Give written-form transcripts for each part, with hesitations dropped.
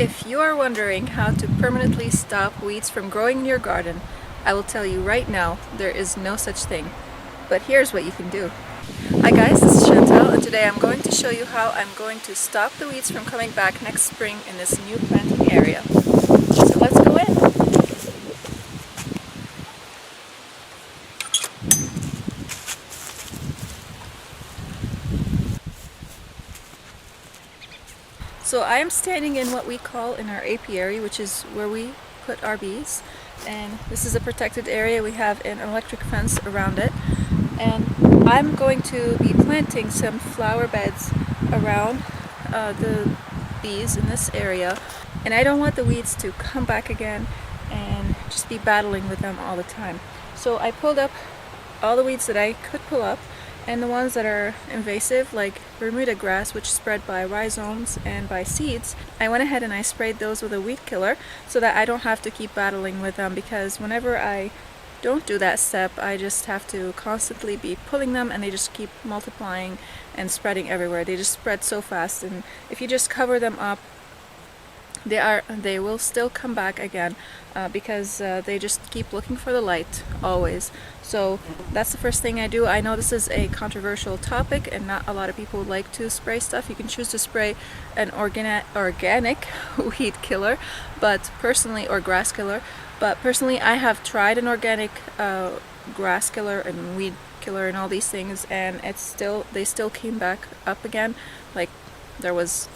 If you are wondering how to permanently stop weeds from growing in your garden, I will tell you right now, there is no such thing. But here's what you can do. Hi guys, this is Chantal, and today I'm going to show you how I'm going to stop the weeds from coming back next spring in this new planting area. So let's go in. So I am standing in what we call in our apiary, which is where we put our bees. And this is a protected area. We have an electric fence around it. And I'm going to be planting some flower beds around the bees in this area. And I don't want the weeds to come back again and just be battling with them all the time. So I pulled up all the weeds that I could pull up, and the ones that are invasive, like Bermuda grass, which spread by rhizomes and by seeds, I went ahead and I sprayed those with a weed killer so that I don't have to keep battling with them, because whenever I don't do that step, I just have to constantly be pulling them and they just keep multiplying and spreading everywhere. They just spread so fast, and if you just cover them up, they will still come back again because they just keep looking for the light always. So that's the first thing I do. I know this is a controversial topic and not a lot of people like to spray stuff. You can choose to spray an organic weed killer, but personally, or grass killer, but personally I have tried an organic grass killer and weed killer and all these things, and they still came back up again, like there was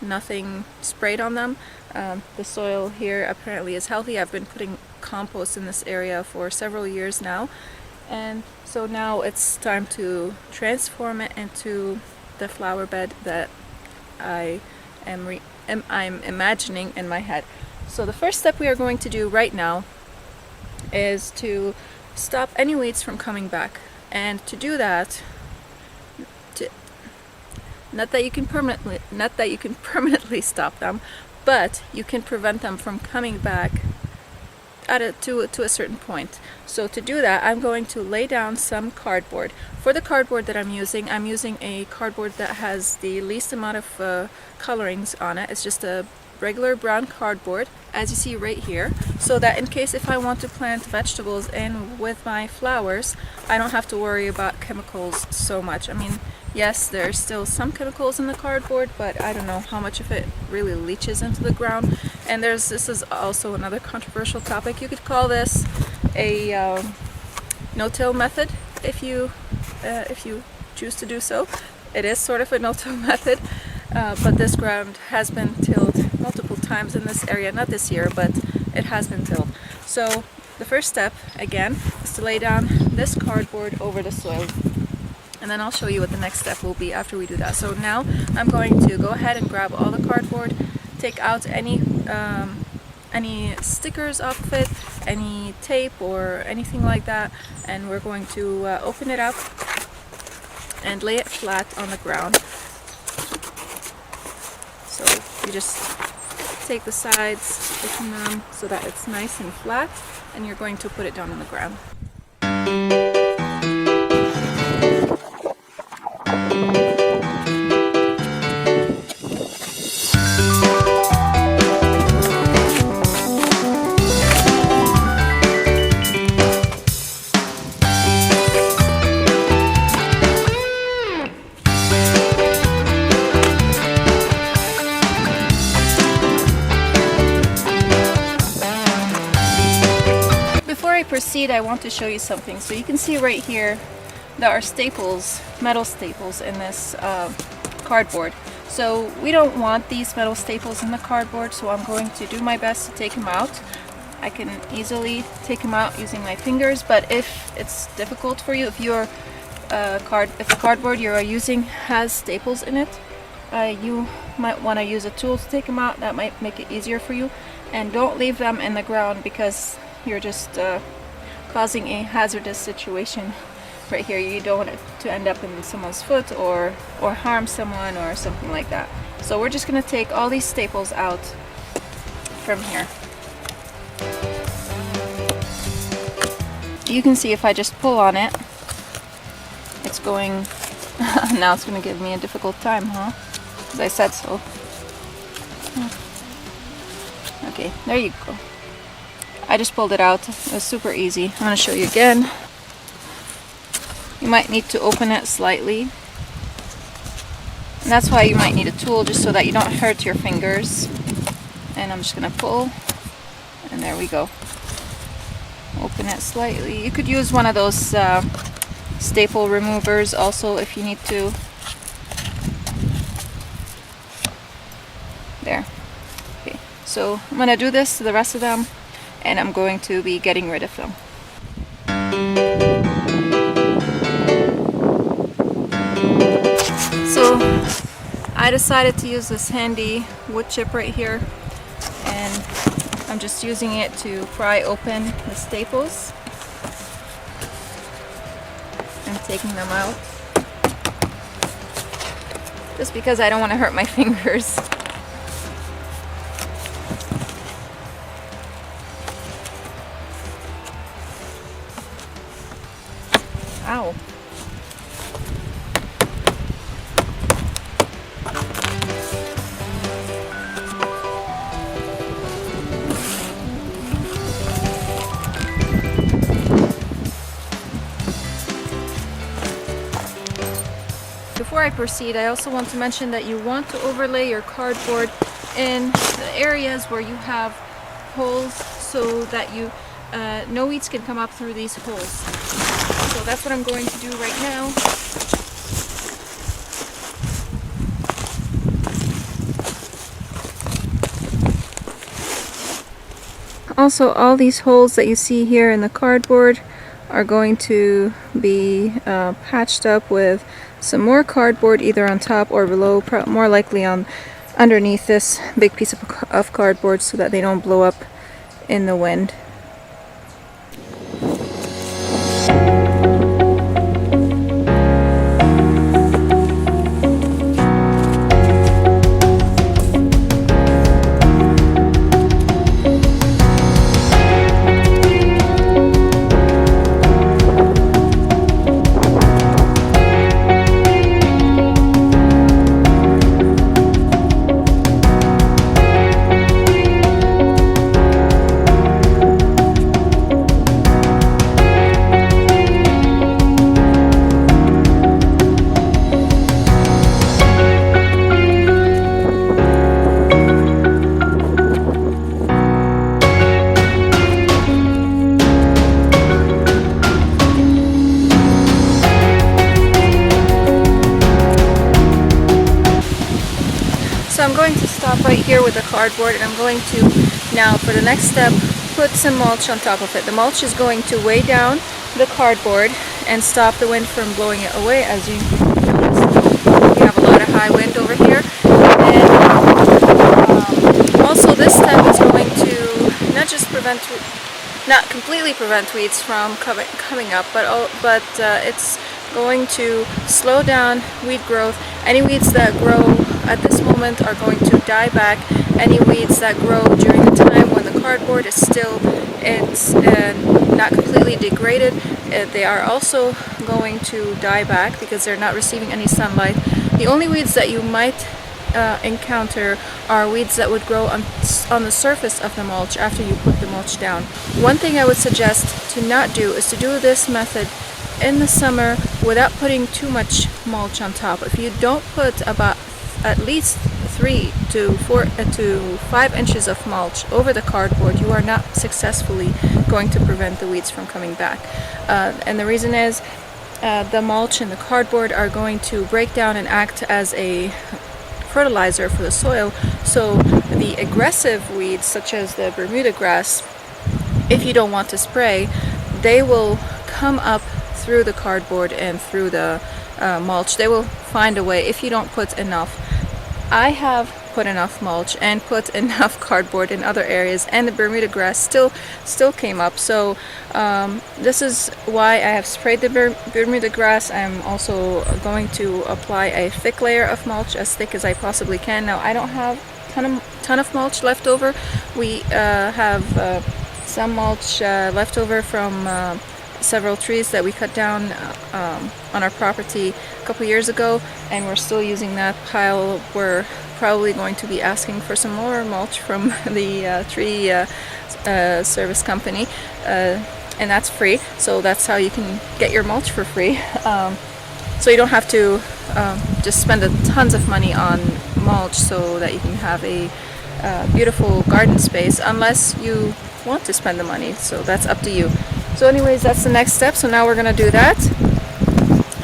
nothing sprayed on them. The soil here apparently is healthy. I've been putting compost in this area for several years now, and so now it's time to transform it into the flower bed that I'm imagining in my head. So the first step we are going to do right now is to stop any weeds from coming back, and to do that, not that you can permanently stop them, but you can prevent them from coming back to a certain point. So to do that, I'm going to lay down some cardboard. For the cardboard that I'm using a cardboard that has the least amount of colorings on it. It's just a regular brown cardboard, as you see right here, so that in case if I want to plant vegetables in with my flowers, I don't have to worry about chemicals so much. I mean, yes, there's still some chemicals in the cardboard, but I don't know how much of it really leaches into the ground. And this is also another controversial topic. You could call this a no-till method if you choose to do so. It is sort of a no-till method, but this ground has been tilled multiple times in this area, not this year, but it has been tilled. So the first step, again, is to lay down this cardboard over the soil. And then I'll show you what the next step will be after we do that. So now I'm going to go ahead and grab all the cardboard, take out any stickers off of it, any tape or anything like that, and we're going to open it up and lay it flat on the ground. So you just take the sides, open them so that it's nice and flat, and you're going to put it down on the ground. Proceed, I want to show you something. So you can see right here there are staples, metal staples in this cardboard. So we don't want these metal staples in the cardboard, so I'm going to do my best to take them out. I can easily take them out using my fingers, but if it's difficult for you, if the cardboard you're using has staples in it, you might want to use a tool to take them out. That might make it easier for you. And don't leave them in the ground, because you're just causing a hazardous situation right here. You don't want it to end up in someone's foot or harm someone or something like that. So we're just going to take all these staples out from here. You can see if I just pull on it, it's going now it's going to give me a difficult time, huh? Because I said so. Okay, there you go. I just pulled it out. It was super easy. I'm going to show you again. You might need to open it slightly. And that's why you might need a tool, just so that you don't hurt your fingers. And I'm just going to pull, and there we go. Open it slightly. You could use one of those staple removers also if you need to. There. Okay, so I'm going to do this to the rest of them, and I'm going to be getting rid of them. So I decided to use this handy wood chip right here, and I'm just using it to pry open the staples and taking them out, just because I don't want to hurt my fingers. Ow. Before I proceed, I also want to mention that you want to overlay your cardboard in the areas where you have holes, so that you no weeds can come up through these holes. So that's what I'm going to do right now. Also, all these holes that you see here in the cardboard are going to be patched up with some more cardboard, either on top or below, more likely on underneath this big piece of cardboard, so that they don't blow up in the wind. So I'm going to stop right here with the cardboard, and I'm going to now, for the next step, put some mulch on top of it. The mulch is going to weigh down the cardboard and stop the wind from blowing it away. As you notice, we have a lot of high wind over here. And also this step is going to not just not completely prevent weeds from coming up, but it's going to slow down weed growth. Any weeds that grow at this moment are going to die back. Any weeds that grow during the time when the cardboard is still not completely degraded, they are also going to die back because they're not receiving any sunlight. The only weeds that you might encounter are weeds that would grow on the surface of the mulch after you put the mulch down. One thing I would suggest to not do is to do this method in the summer without putting too much mulch on top. If you don't put about at least 3 to 5 inches of mulch over the cardboard, you are not successfully going to prevent the weeds from coming back. And the reason is the mulch and the cardboard are going to break down and act as a fertilizer for the soil. So the aggressive weeds, such as the Bermuda grass, if you don't want to spray, they will come up through the cardboard and through the mulch. They will find a way if you don't put enough. I have put enough mulch and put enough cardboard in other areas, and the Bermuda grass still came up. So this is why I have sprayed the Bermuda grass. I'm also going to apply a thick layer of mulch, as thick as I possibly can. Now, I don't have ton of mulch left over. We have some mulch left over from several trees that we cut down on our property a couple years ago, and we're still using that pile. We're probably going to be asking for some more mulch from the tree service company, and that's free, so that's how you can get your mulch for free. So you don't have to just spend tons of money on mulch so that you can have a beautiful garden space, unless you want to spend the money, so that's up to you. So anyways, that's the next step. So now we're gonna do that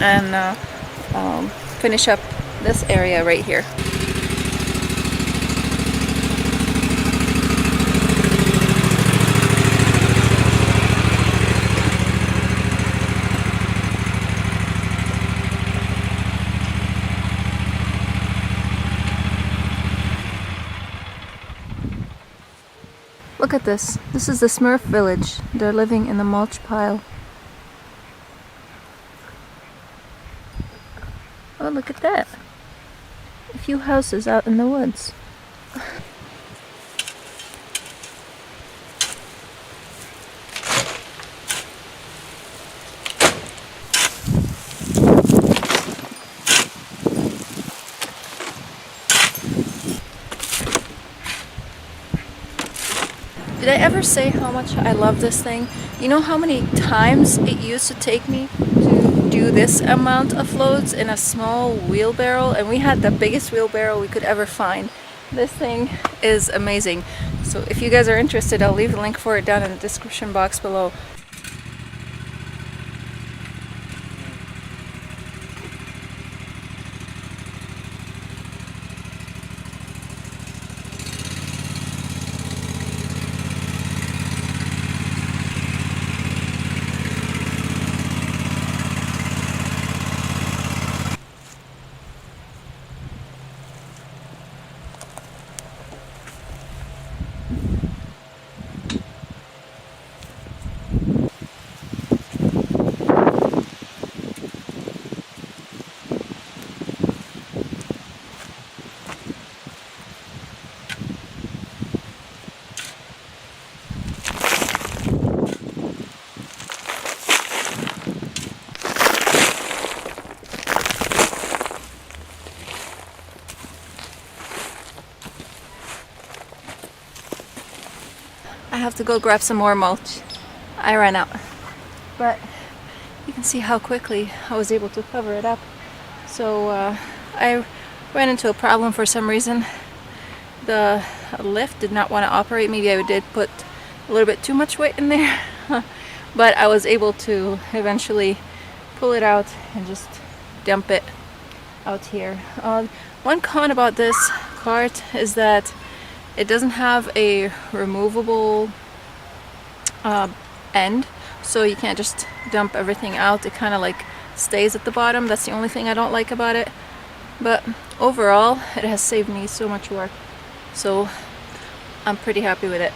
and finish up this area right here. Look at this. This is the Smurf village. They're living in the mulch pile. Oh, look at that. A few houses out in the woods. Did I ever say how much I love this thing? You know how many times it used to take me to do this amount of loads in a small wheelbarrow, and we had the biggest wheelbarrow we could ever find. This thing is amazing. So if you guys are interested, I'll leave the link for it down in the description box below. I have to go grab some more mulch. I ran out. But you can see how quickly I was able to cover it up. So I ran into a problem for some reason. The lift did not want to operate. Maybe I did put a little bit too much weight in there. But I was able to eventually pull it out and just dump it out here. One con about this cart is that it doesn't have a removable end, so you can't just dump everything out. It kind of like stays at the bottom. That's the only thing I don't like about it. But overall, it has saved me so much work. So I'm pretty happy with it.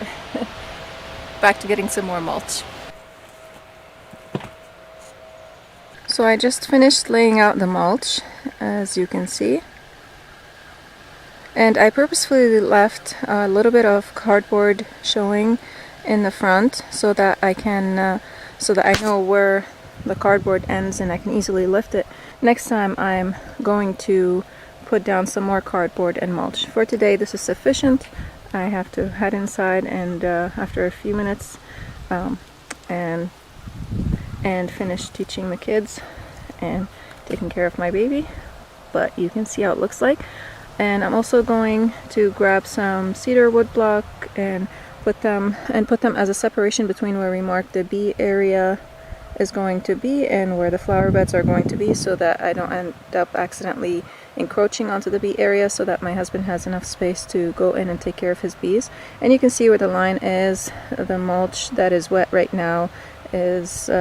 Back to getting some more mulch. So I just finished laying out the mulch, as you can see. And I purposefully left a little bit of cardboard showing in the front so that I can, so that I know where the cardboard ends and I can easily lift it. Next time I'm going to put down some more cardboard and mulch. For today this is sufficient. I have to head inside and after a few minutes and finish teaching the kids and taking care of my baby. But you can see how it looks like. And I'm also going to grab some cedar wood block and put them as a separation between where we mark the bee area is going to be and where the flower beds are going to be, so that I don't end up accidentally encroaching onto the bee area, so that my husband has enough space to go in and take care of his bees. And you can see where the line is. The mulch that is wet right now is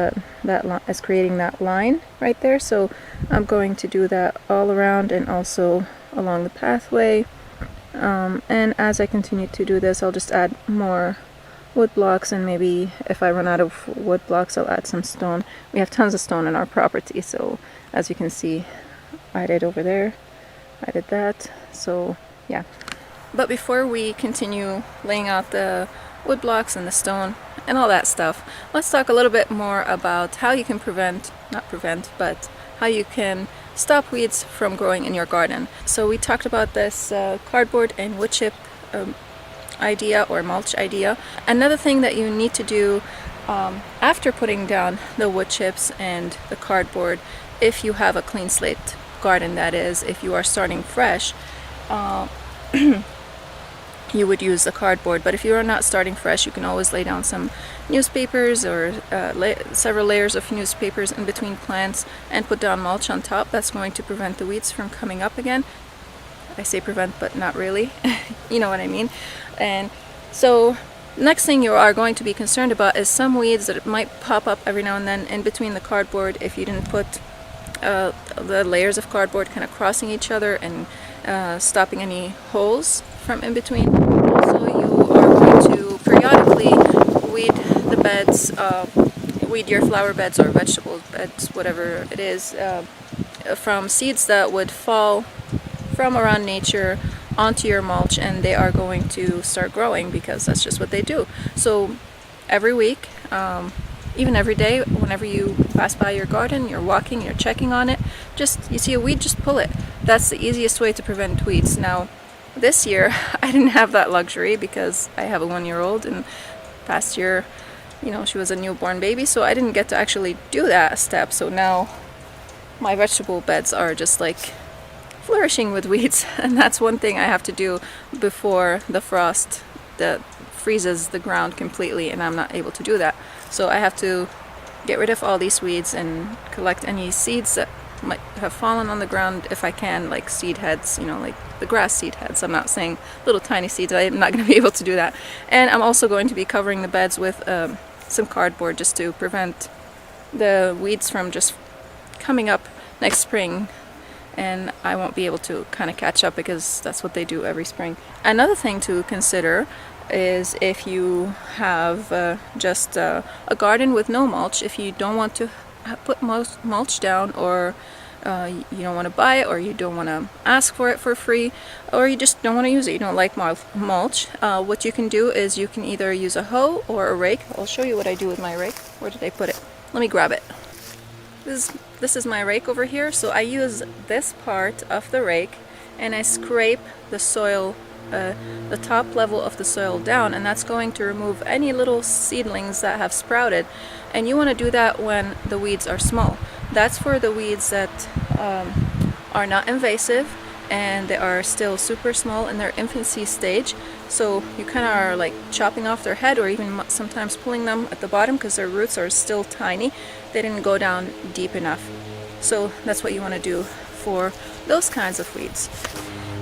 creating that line right there. So I'm going to do that all around and also along the pathway. And as I continue to do this, I'll just add more wood blocks, and maybe if I run out of wood blocks, I'll add some stone. We have tons of stone in our property, so as you can see, I did over there, I did that. So yeah, But before we continue laying out the wood blocks and the stone and all that stuff, let's talk a little bit more about how you can but how you can stop weeds from growing in your garden. So we talked about this cardboard and wood chip idea or mulch idea. Another thing that you need to do after putting down the wood chips and the cardboard, if you have a clean slate garden, that is, if you are starting fresh, you would use the cardboard. But if you are not starting fresh, you can always lay down some newspapers or several layers of newspapers in between plants and put down mulch on top. That's going to prevent the weeds from coming up again. I say prevent, but not really. You know what I mean. And so next thing you are going to be concerned about is some weeds that might pop up every now and then in between the cardboard if you didn't put the layers of cardboard kind of crossing each other and stopping any holes from in between. Also, you are going to periodically weed the beds, weed your flower beds or vegetable beds, whatever it is, from seeds that would fall from around nature onto your mulch, and they are going to start growing because that's just what they do. So every week, even every day, whenever you pass by your garden, you're walking, you're checking on it, you see a weed, just pull it. That's the easiest way to prevent weeds. Now, this year, I didn't have that luxury because I have a 1-year-old, and past year, she was a newborn baby, so I didn't get to actually do that step. So now my vegetable beds are just like flourishing with weeds, and that's one thing I have to do before the frost that freezes the ground completely, and I'm not able to do that. So I have to get rid of all these weeds and collect any seeds that might have fallen on the ground if I can, like seed heads, like the grass seed heads. I'm not saying little tiny seeds, I'm not going to be able to do that. And I'm also going to be covering the beds with some cardboard just to prevent the weeds from just coming up next spring, and I won't be able to kind of catch up because that's what they do every spring. Another thing to consider is if you have just a garden with no mulch, if you don't want to put mulch down, or you don't want to buy it, or you don't want to ask for it for free, or you just don't want to use it, you don't like mulch, what you can do is you can either use a hoe or a rake. I'll show you what I do with my rake. Where did I put it? Let me grab it. This is my rake over here. So I use this part of the rake and I scrape the soil, the top level of the soil down, and that's going to remove any little seedlings that have sprouted. And you want to do that when the weeds are small. That's for the weeds that are not invasive and they are still super small in their infancy stage. So you kind of are like chopping off their head, or even sometimes pulling them at the bottom because their roots are still tiny. They didn't go down deep enough. So that's what you want to do for those kinds of weeds.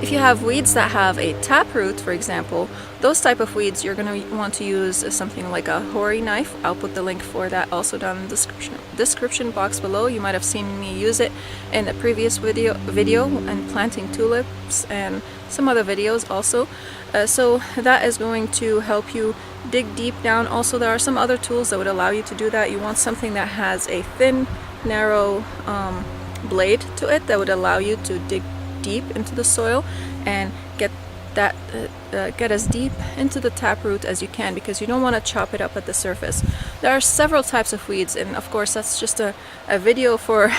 If you have weeds that have a taproot, for example, those type of weeds, you're going to want to use something like a hori knife. I'll put the link for that also down in the description box below. You might have seen me use it in the previous video and planting tulips and some other videos also. So that is going to help you dig deep down. Also, there are some other tools that would allow you to do that. You want something that has a thin, narrow blade to it that would allow you to dig deep into the soil and get as deep into the taproot as you can, because you don't want to chop it up at the surface. There are several types of weeds, and of course that's just a video for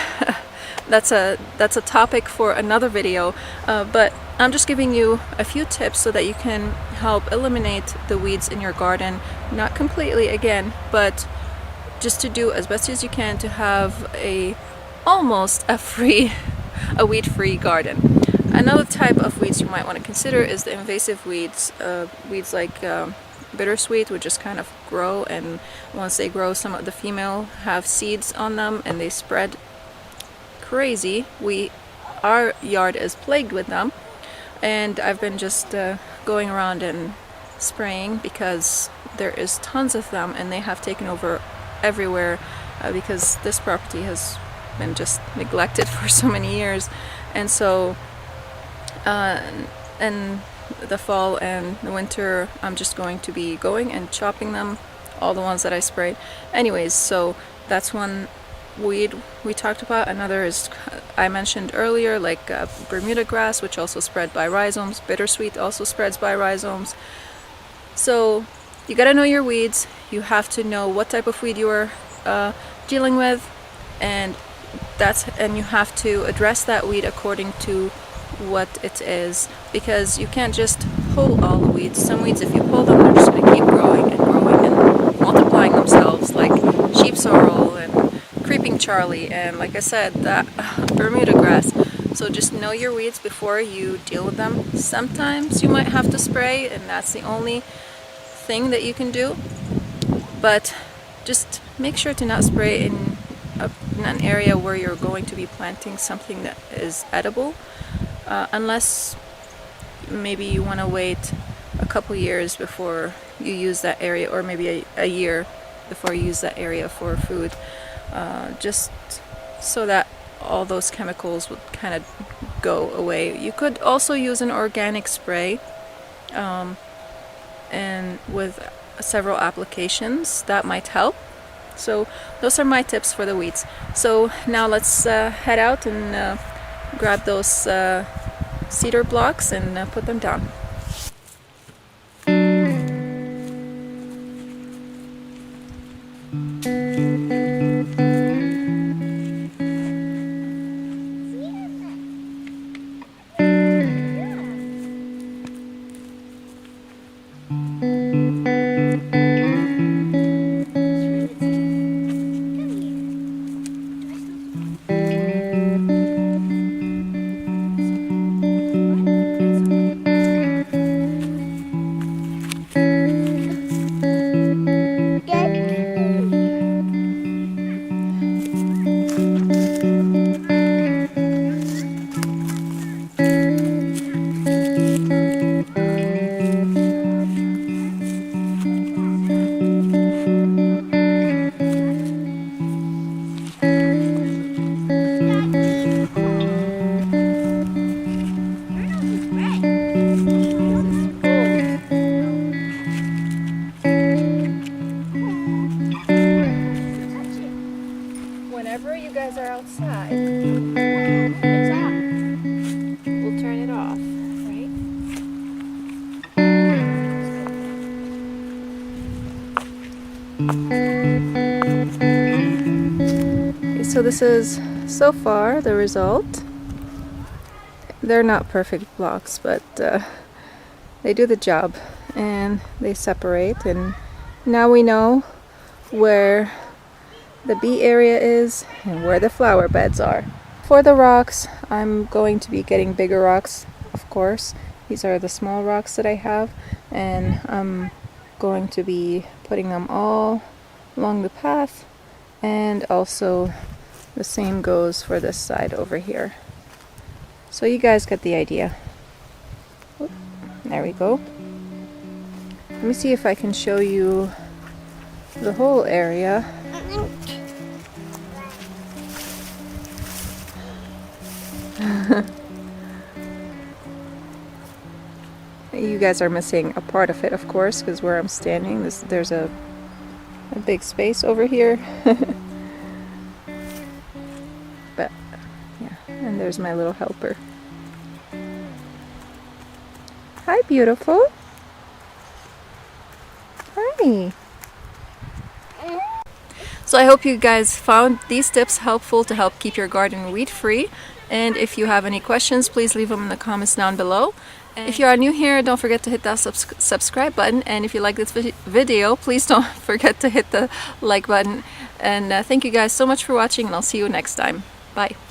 that's a topic for another video, but I'm just giving you a few tips so that you can help eliminate the weeds in your garden. Not completely again, but just to do as best as you can to have almost a weed-free garden. Another type of weeds you might want to consider is the invasive weeds. Weeds like bittersweet would just kind of grow, and once they grow, some of the female have seeds on them and they spread crazy. Our yard is plagued with them, and I've been just going around and spraying because there is tons of them and they have taken over everywhere because this property has been just neglected for so many years. And so in the fall and the winter, I'm just going to be going and chopping them, all the ones that I sprayed. Anyways, so that's one weed we talked about. Another is, I mentioned earlier, like Bermuda grass, which also spread by rhizomes. Bittersweet also spreads by rhizomes. So you gotta know your weeds. You have to know what type of weed you are dealing with, and you have to address that weed according to what it is, because you can't just pull all the weeds. Some weeds, if you pull them, they're just going to keep growing and growing and multiplying themselves, like sheep sorrel and creeping Charlie, and like I said, that Bermuda grass. So just know your weeds before you deal with them. Sometimes you might have to spray, and that's the only thing that you can do, but just make sure to not spray in an area where you're going to be planting something that is edible, unless maybe you want to wait a couple years before you use that area, or maybe a year before you use that area for food, just so that all those chemicals would kind of go away. You could also use an organic spray, and with several applications that might help. So those are my tips for the weeds. So now let's head out and grab those cedar blocks and put them down. Whenever you guys are outside, it's on. We'll turn it off, right? Okay, so this is so far the result. They're not perfect blocks, but they do the job, and they separate, and now we know where the bee area is and where the flower beds are. For the rocks, I'm going to be getting bigger rocks, of course. These are the small rocks that I have, and I'm going to be putting them all along the path, and also the same goes for this side over here. So you guys get the idea. Oop, there we go. Let me see if I can show you the whole area. You guys are missing a part of it, of course, because where I'm standing, there's a big space over here. But yeah, and there's my little helper. Hi, beautiful. Hi. So I hope you guys found these tips helpful to help keep your garden weed free. And if you have any questions, please leave them in the comments down below. And if you are new here, don't forget to hit that subscribe button. And if you like this video, please don't forget to hit the like button. And thank you guys so much for watching, and I'll see you next time. Bye.